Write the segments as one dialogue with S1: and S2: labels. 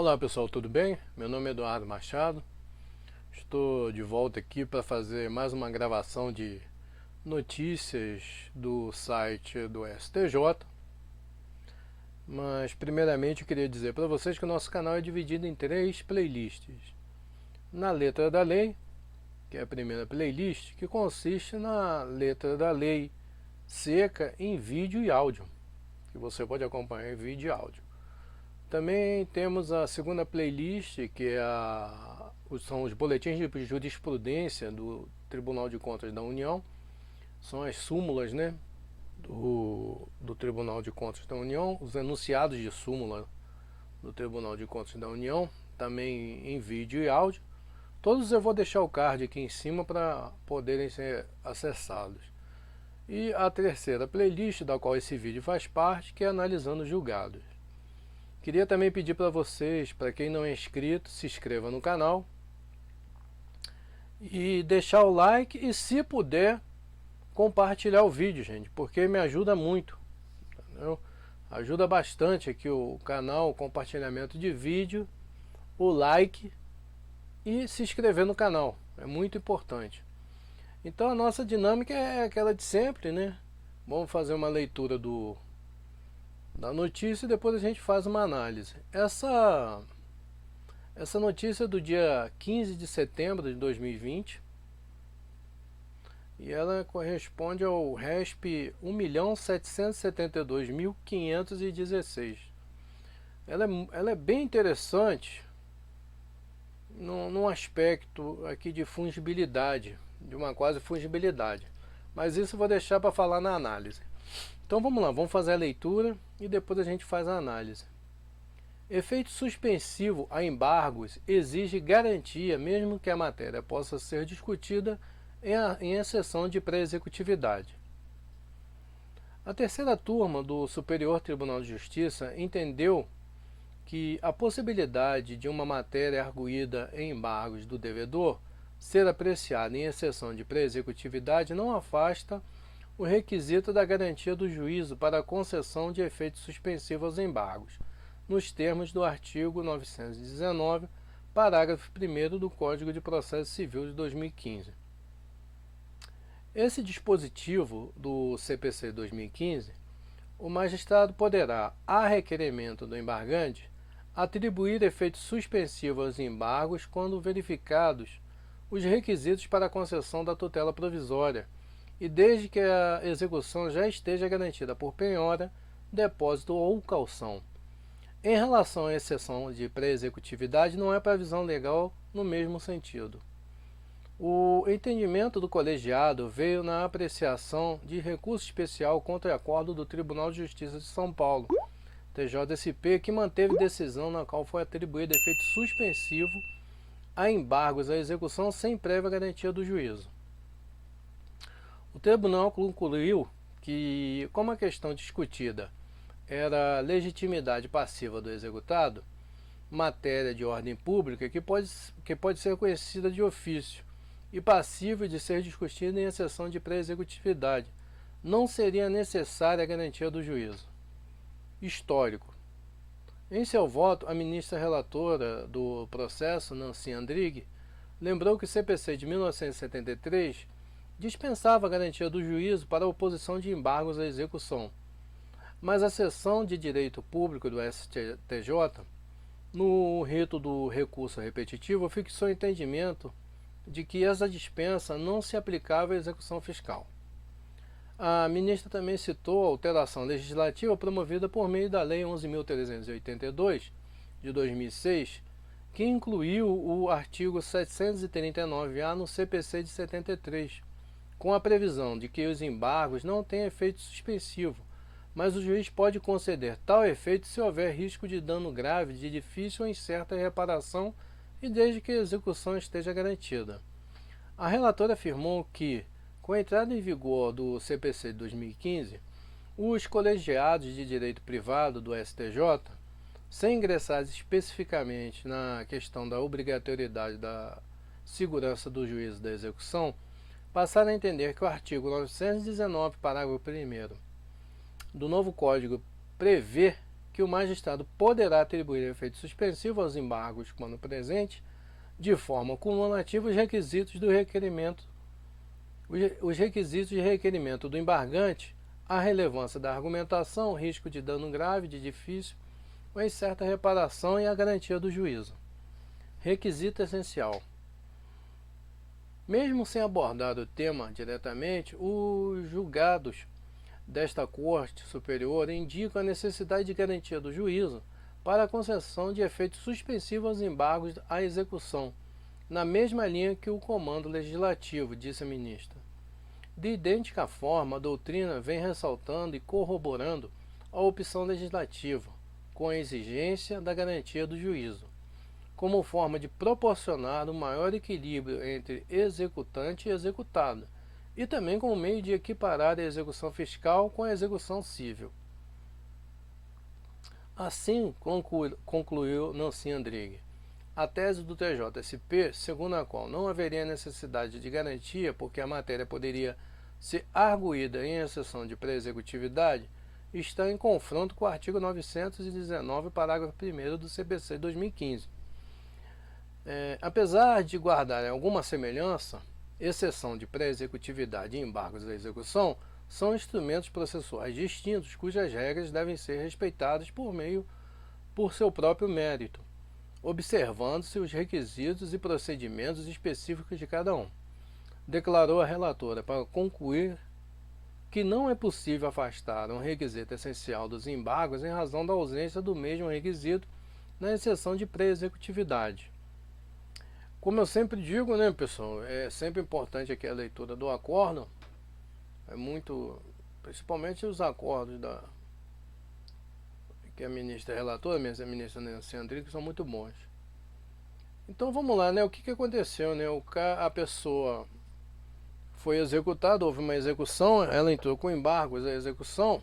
S1: Olá pessoal, tudo bem? Meu nome é Eduardo Machado. Estou de volta aqui para fazer mais uma gravação de notícias do site do STJ. Mas primeiramente eu queria dizer para vocês que o nosso canal é dividido em 3 playlists. Na letra da lei, que é a primeira playlist, que consiste na letra da lei seca em vídeo e áudio, que você pode acompanhar em vídeo e áudio. Também temos a segunda playlist, que são os boletins de jurisprudência do Tribunal de Contas da União. São as súmulas, né, do Tribunal de Contas da União, os enunciados de súmula do Tribunal de Contas da União, também em vídeo e áudio. Todos eu vou deixar o card aqui em cima para poderem ser acessados. E a terceira playlist, da qual esse vídeo faz parte, que é analisando julgados. Queria também pedir para vocês, para quem não é inscrito, se inscreva no canal e deixar o like e, se puder, compartilhar o vídeo, gente, porque me ajuda muito, entendeu? Ajuda bastante aqui o canal, o compartilhamento de vídeo, o like e se inscrever no canal, é muito importante. Então a nossa dinâmica é aquela de sempre, né? Vamos fazer uma leitura da notícia e depois a gente faz uma análise. Essa notícia é do dia 15 de setembro de 2020 e ela corresponde ao RESP 1.772.516. Ela é bem interessante num aspecto aqui de fungibilidade, de uma quase fungibilidade, mas isso eu vou deixar para falar na análise. Então vamos lá, vamos fazer a leitura e depois a gente faz a análise. Efeito suspensivo a embargos exige garantia, mesmo que a matéria possa ser discutida em exceção de pré-executividade. A terceira turma do Superior Tribunal de Justiça entendeu que a possibilidade de uma matéria arguída em embargos do devedor ser apreciada em exceção de pré-executividade não afasta o requisito da garantia do juízo para a concessão de efeito suspensivo aos embargos, nos termos do artigo 919, parágrafo 1º do Código de Processo Civil de 2015. Esse dispositivo do CPC 2015, o magistrado poderá, a requerimento do embargante, atribuir efeito suspensivo aos embargos quando verificados os requisitos para a concessão da tutela provisória, e desde que a execução já esteja garantida por penhora, depósito ou caução. Em relação à exceção de pré-executividade, não há previsão legal no mesmo sentido. O entendimento do colegiado veio na apreciação de recurso especial contra acordo do Tribunal de Justiça de São Paulo, TJSP, que manteve decisão na qual foi atribuído efeito suspensivo a embargos à execução sem prévia garantia do juízo. O tribunal concluiu que, como a questão discutida era a legitimidade passiva do executado, matéria de ordem pública que pode ser conhecida de ofício e passível de ser discutida em exceção de pré-executividade, não seria necessária a garantia do juízo. Histórico. Em seu voto, a ministra relatora do processo, Nancy Andrighi, lembrou que o CPC de 1973 dispensava a garantia do juízo para a oposição de embargos à execução. Mas a seção de direito público do STJ, no rito do recurso repetitivo, fixou o entendimento de que essa dispensa não se aplicava à execução fiscal. A ministra também citou a alteração legislativa promovida por meio da Lei 11.382, de 2006, que incluiu o artigo 739-A no CPC de 73, com a previsão de que os embargos não têm efeito suspensivo, mas o juiz pode conceder tal efeito se houver risco de dano grave, de difícil ou incerta reparação e desde que a execução esteja garantida. A relatora afirmou que, com a entrada em vigor do CPC de 2015, os colegiados de direito privado do STJ, sem ingressar especificamente na questão da obrigatoriedade da segurança do juízo da execução, passaram a entender que o artigo 919, parágrafo 1º do novo Código prevê que o magistrado poderá atribuir efeito suspensivo aos embargos quando presente, de forma cumulativa, os requisitos de requerimento do embargante, a relevância da argumentação, o risco de dano grave, de difícil ou incerta reparação e a garantia do juízo. Requisito essencial. Mesmo sem abordar o tema diretamente, os julgados desta Corte Superior indicam a necessidade de garantia do juízo para a concessão de efeito suspensivo aos embargos à execução, na mesma linha que o comando legislativo, disse a ministra. De idêntica forma, a doutrina vem ressaltando e corroborando a opção legislativa, com a exigência da garantia do juízo, como forma de proporcionar um maior equilíbrio entre executante e executado, e também como meio de equiparar a execução fiscal com a execução civil. Assim concluiu Nancy Andrighi. A tese do TJSP, segundo a qual não haveria necessidade de garantia porque a matéria poderia ser arguída em exceção de pré-executividade, está em confronto com o artigo 919, parágrafo 1º do CPC 2015. Apesar de guardarem alguma semelhança, exceção de pré-executividade e embargos da execução são instrumentos processuais distintos cujas regras devem ser respeitadas por seu próprio mérito, observando-se os requisitos e procedimentos específicos de cada um. Declarou a relatora para concluir que não é possível afastar um requisito essencial dos embargos em razão da ausência do mesmo requisito na exceção de pré-executividade. Como eu sempre digo, né, pessoal, é sempre importante aqui a leitura do acórdão, principalmente os acordos que a ministra relatora, a ministra Nancy Andrighi, que são muito bons. Então vamos lá, né, o que aconteceu, né, a pessoa foi executada, houve uma execução, ela entrou com embargos à execução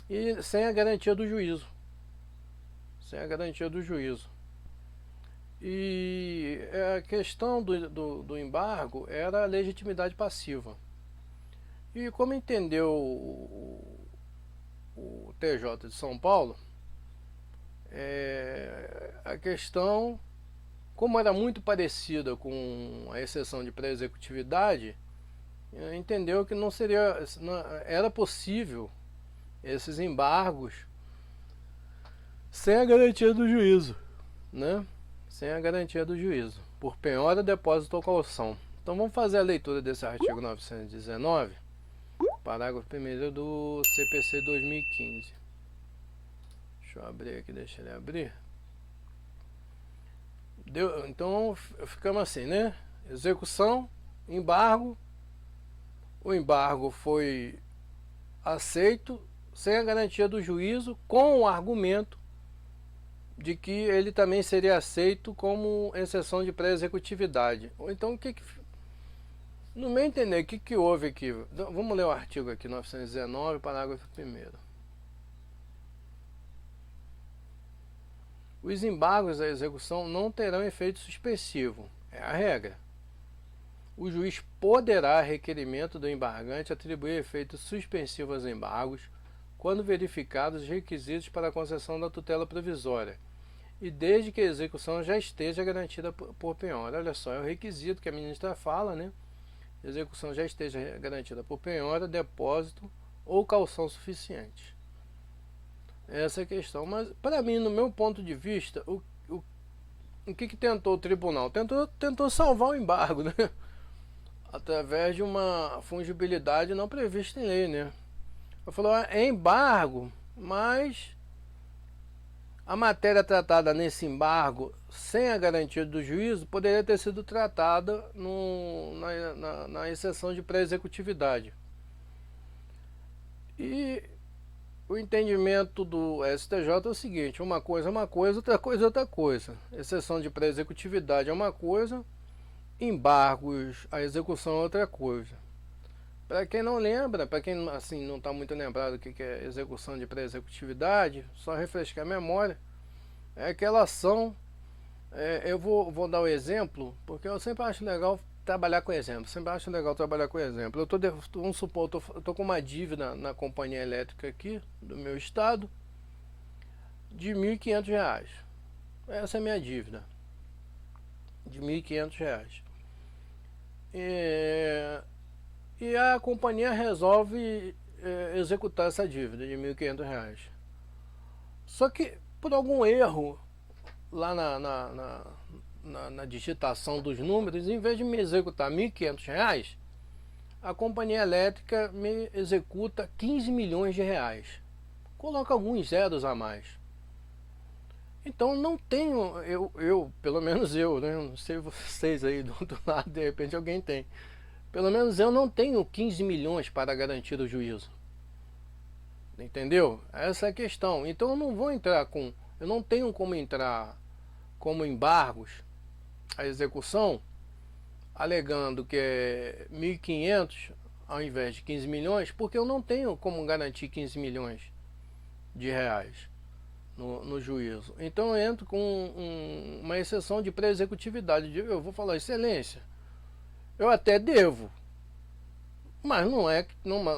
S1: e sem a garantia do juízo. E a questão do embargo era a legitimidade passiva. E como entendeu o TJ de São Paulo, a questão, como era muito parecida com a exceção de pré-executividade, entendeu que era possível esses embargos sem a garantia do juízo, né? Sem a garantia do juízo, por penhora, depósito ou caução. Então vamos fazer a leitura desse artigo 919, parágrafo 1º do CPC 2015. Deixa eu abrir aqui, deixa ele abrir. Então ficamos assim, né? Execução, embargo. O embargo foi aceito sem a garantia do juízo, com o argumento de que ele também seria aceito como exceção de pré-executividade. Ou então, no meu entender, o que houve aqui? Vamos ler o artigo aqui, 919, parágrafo 1º. Os embargos da execução não terão efeito suspensivo, é a regra. O juiz poderá, a requerimento do embargante, atribuir efeito suspensivo aos embargos quando verificados os requisitos para a concessão da tutela provisória e desde que a execução já esteja garantida por penhora. Olha só, é o requisito que a ministra fala, né? A execução já esteja garantida por penhora, depósito ou caução suficiente. Essa é a questão. Mas, para mim, no meu ponto de vista, o que tentou o tribunal? Tentou salvar o embargo, né? Através de uma fungibilidade não prevista em lei, né? Ele falou, é embargo, mas a matéria tratada nesse embargo, sem a garantia do juízo, poderia ter sido tratada na exceção de pré-executividade. E o entendimento do STJ é o seguinte: uma coisa é uma coisa, outra coisa é outra coisa. Exceção de pré-executividade é uma coisa, embargos, a execução é outra coisa. Para quem não lembra, para quem assim não está muito lembrado do que é execução de pré-executividade, só refrescar a memória, é aquela ação, eu vou dar o exemplo, porque eu sempre acho legal trabalhar com exemplo, vamos supor, eu tô com uma dívida na companhia elétrica aqui, do meu estado, de R$ 1.500. Essa é a minha dívida, de R$ 1.500. E a companhia resolve executar essa dívida de R$ 1.500. Só que por algum erro lá na digitação dos números, em vez de me executar R$ 1.500, a companhia elétrica me executa R$ 15 milhões. Coloca alguns zeros a mais. Então não tenho, pelo menos eu, né? Não sei vocês aí do outro lado, de repente alguém tem. Pelo menos eu não tenho 15 milhões para garantir o juízo. Entendeu? Essa é a questão. Então eu não vou entrar com, eu não tenho como entrar como embargos a execução, alegando que é 1.500 ao invés de 15 milhões, porque eu não tenho como garantir 15 milhões de reais no juízo. Então eu entro com uma exceção de pré-executividade. Eu vou falar, excelência, eu até devo, mas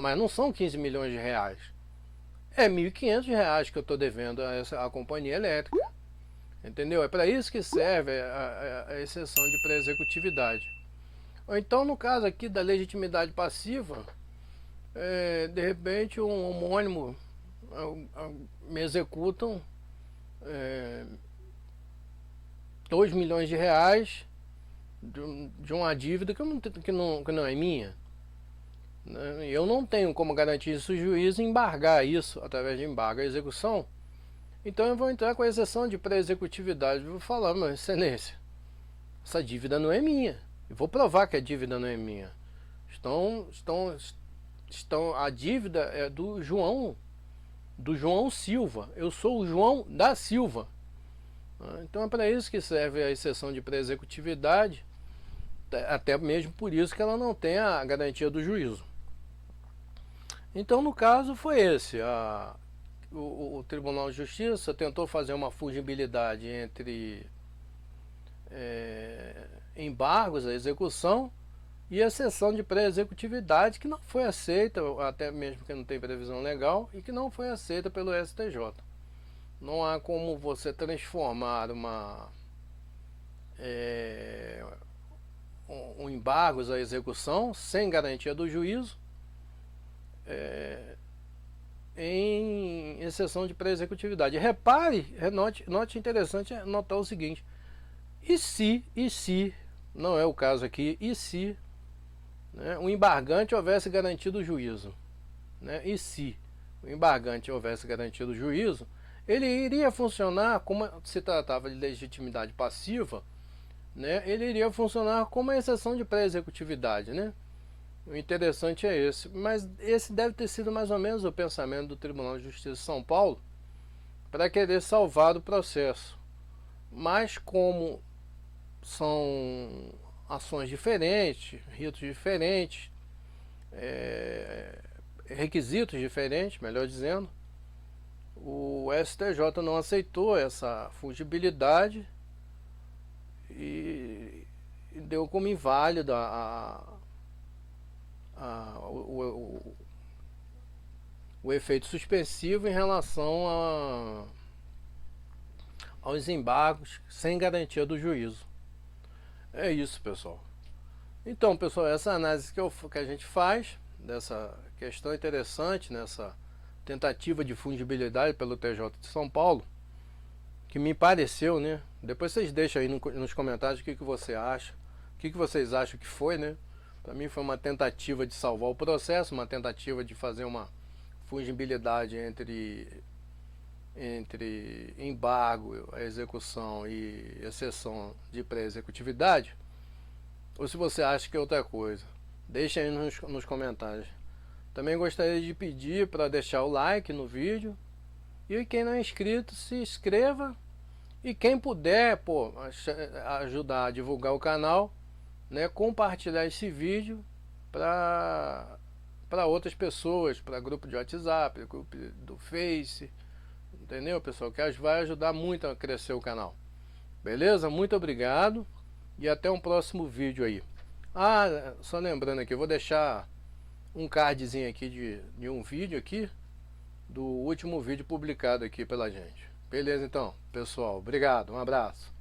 S1: mas não são 15 milhões de reais. É R$ 1.500 que eu estou devendo a companhia elétrica. Entendeu? É para isso que serve a exceção de pré-executividade. Ou então, no caso aqui da legitimidade passiva, de repente um homônimo me executam R$ 2 milhões de uma dívida que não é minha. Eu não tenho como garantir isso, o juiz embargar isso através de embargo à execução. Então eu vou entrar com a exceção de pré-executividade. Vou falar, mas excelência, essa dívida não é minha. Eu vou provar que a dívida não é minha. A dívida é do João Silva. Eu sou o João da Silva. Então é para isso que serve a exceção de pré-executividade. Até mesmo por isso que ela não tem a garantia do juízo. Então no caso foi esse. O Tribunal de Justiça tentou fazer uma fungibilidade entre embargos à execução e a exceção de pré-executividade, que não foi aceita, até mesmo que não tem previsão legal, e que não foi aceita pelo STJ. Não há como você transformar um embargos à execução sem garantia do juízo em exceção de pré-executividade. Note interessante notar o seguinte: e se, não é o caso aqui, e se, né, o embargante houvesse garantido o juízo, né, e se o embargante houvesse garantido o juízo, ele iria funcionar, como se tratava de legitimidade passiva, né, ele iria funcionar como a exceção de pré-executividade, né? O interessante é esse, mas esse deve ter sido mais ou menos o pensamento do Tribunal de Justiça de São Paulo para querer salvar o processo. Mas como são ações diferentes, ritos diferentes, requisitos diferentes, melhor dizendo, o STJ não aceitou essa fungibilidade e deu como inválida o efeito suspensivo em relação aos embargos sem garantia do juízo. É isso, pessoal. Então, pessoal, essa análise que a gente faz dessa questão interessante, nessa tentativa de fungibilidade pelo TJ de São Paulo, que me pareceu, né? Depois vocês deixam aí nos comentários o que você acha, o que vocês acham que foi, né? Para mim foi uma tentativa de salvar o processo, uma tentativa de fazer uma fungibilidade entre embargo, a execução e exceção de pré-executividade. Ou se você acha que é outra coisa, deixa aí nos comentários. Também gostaria de pedir para deixar o like no vídeo. E quem não é inscrito, se inscreva. E quem puder, ajudar a divulgar o canal, né, compartilhar esse vídeo para outras pessoas, para grupo de WhatsApp, grupo do Face, entendeu, pessoal? Que vai ajudar muito a crescer o canal. Beleza? Muito obrigado e até um próximo vídeo aí. Só lembrando aqui, eu vou deixar um cardzinho aqui de um vídeo aqui, do último vídeo publicado aqui pela gente. Beleza então, pessoal. Obrigado, um abraço.